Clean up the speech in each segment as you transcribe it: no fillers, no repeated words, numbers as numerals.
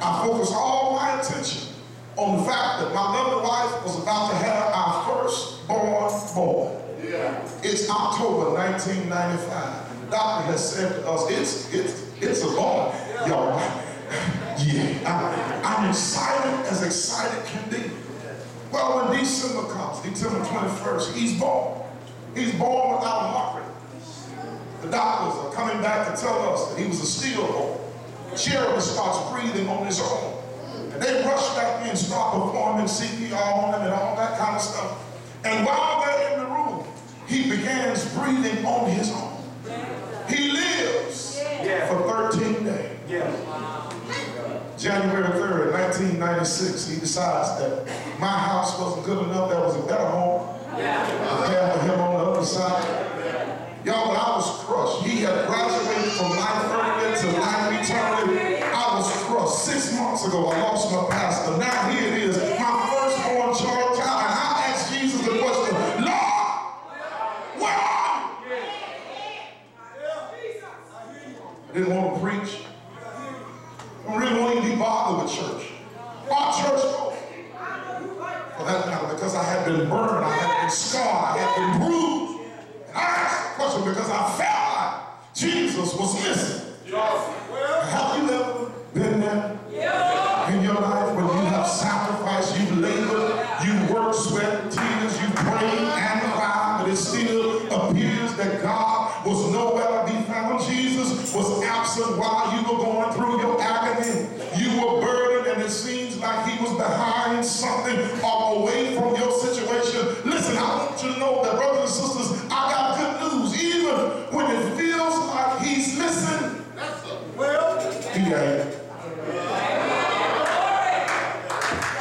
I focused all my attention on the fact that my lovely wife was about to have our firstborn boy. It's October 1995, and the doctor has said to us, it's a boy, y'all. Yeah, I'm excited as excited can be. Well, when December comes, December 21st, he's born. He's born without a heart rate. The doctors are coming back to tell us that he was a stillborn. Jeremy starts breathing on his own. And they rush back in and start performing CPR on him and all that kind of stuff. And while they're in the room, he begins breathing on his own. He lives for 13 days. January 3rd, 1996, he decides that my house wasn't good enough. There was a better home prepared for him on the other side. Y'all, but I was crushed. He had graduated from life earlier to life eternity. I was crushed. 6 months ago, I lost my pastor. Now here it is, my firstborn child, and I asked Jesus the question, Lord, where are you? I didn't want to preach. I really want to be bothered with church. Our church, for that matter, because I had been burned, I had been scarred, I had been bruised. And I asked the question because I felt like Jesus was missing. Have you ever been there in your life when you have sacrificed, you've labored, you've worked, sweat, tears, you've prayed and cried, but it still appears that God was nowhere to be found. Jesus was absent while you were going through your agony. You were burdened and it seems like he was behind something or away from your situation. Listen, I want you to know that, brothers and sisters, I got good news. Even when it feels like he's missing, he ain't.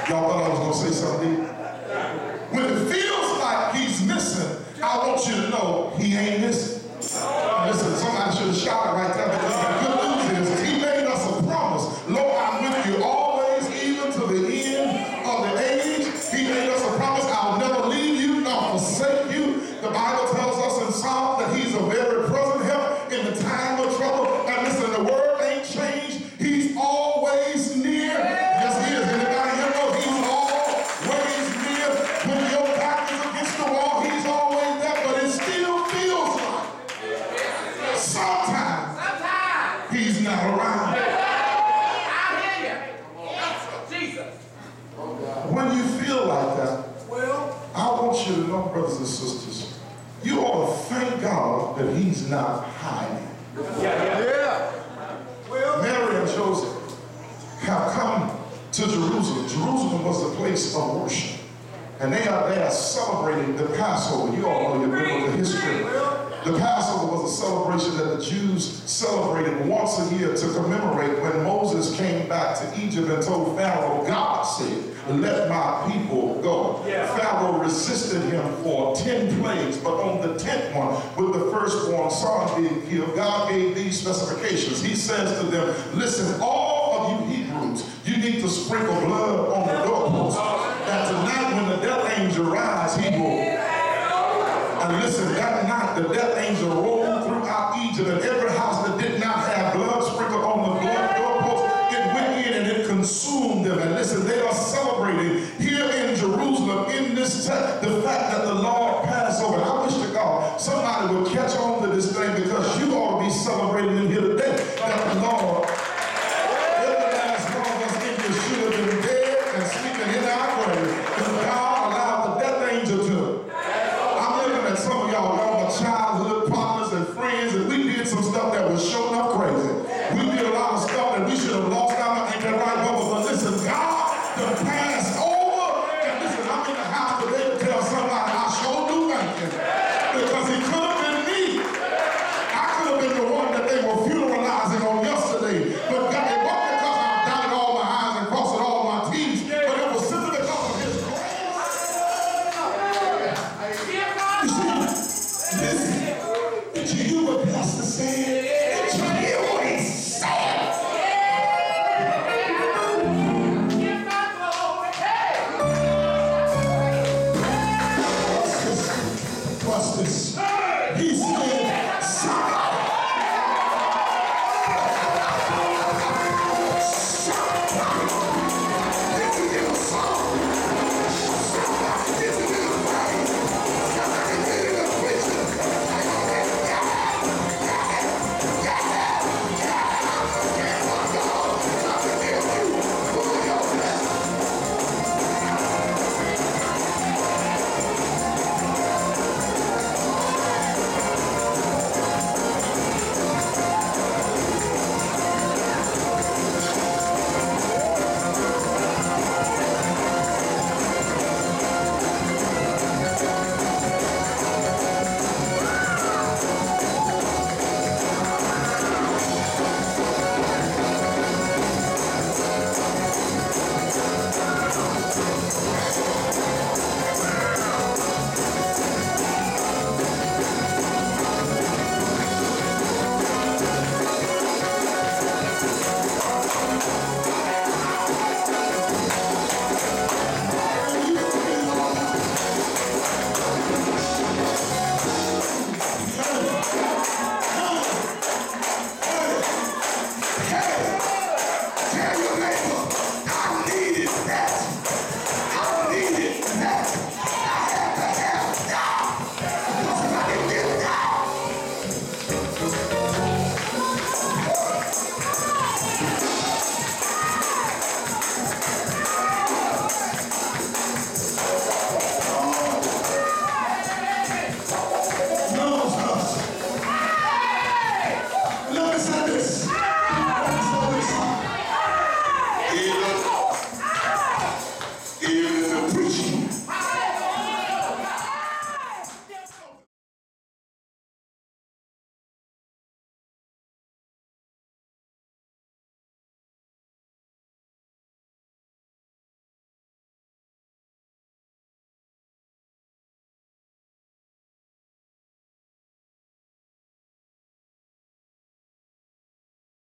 Y'all thought I was going to say something. When it feels like he's missing, I want you to know he ain't missing. Listen, somebody should have shouted right there, because the good news is he made us a promise. Lord, I'm with you always, even to the end of the age. He made us a promise. I'll never leave you nor forsake you. The Bible tells us in Psalm that he's a very present help in the time of trouble. And listen, the word ain't changed. He's always near. Yes, he is. Anybody here know he's always near? When your back is against the wall, he's always there, but it still feels like sometimes he's not around. When you feel like that, I want you to know, brothers and sisters, you ought to thank God that he's not hiding. Mary and Joseph have come to Jerusalem. Jerusalem was the place of worship. And they are there celebrating the Passover. You all know your biblical history. The Passover was a celebration that the Jews celebrated once a year to commemorate when Moses came back to Egypt and told Pharaoh, God said, let my people go. Pharaoh resisted him for 10 plagues, but on the 10th one, with the firstborn son being killed, God gave these specifications. He says to them, listen, all of you Hebrews, you need to sprinkle blood on the doorpost. And tonight when the death angel rises, he will. And listen, that night the death angel rolled throughout Egypt, and every house that did not have blood sprinkled on the blood doorpost, it went in and it consumed them. And listen, they are celebrating here in Jerusalem in this text the fact that the Lord passed over. And I wish to God somebody would catch on to this thing, because you ought to be celebrating in here today that the Lord, every last one of us in here should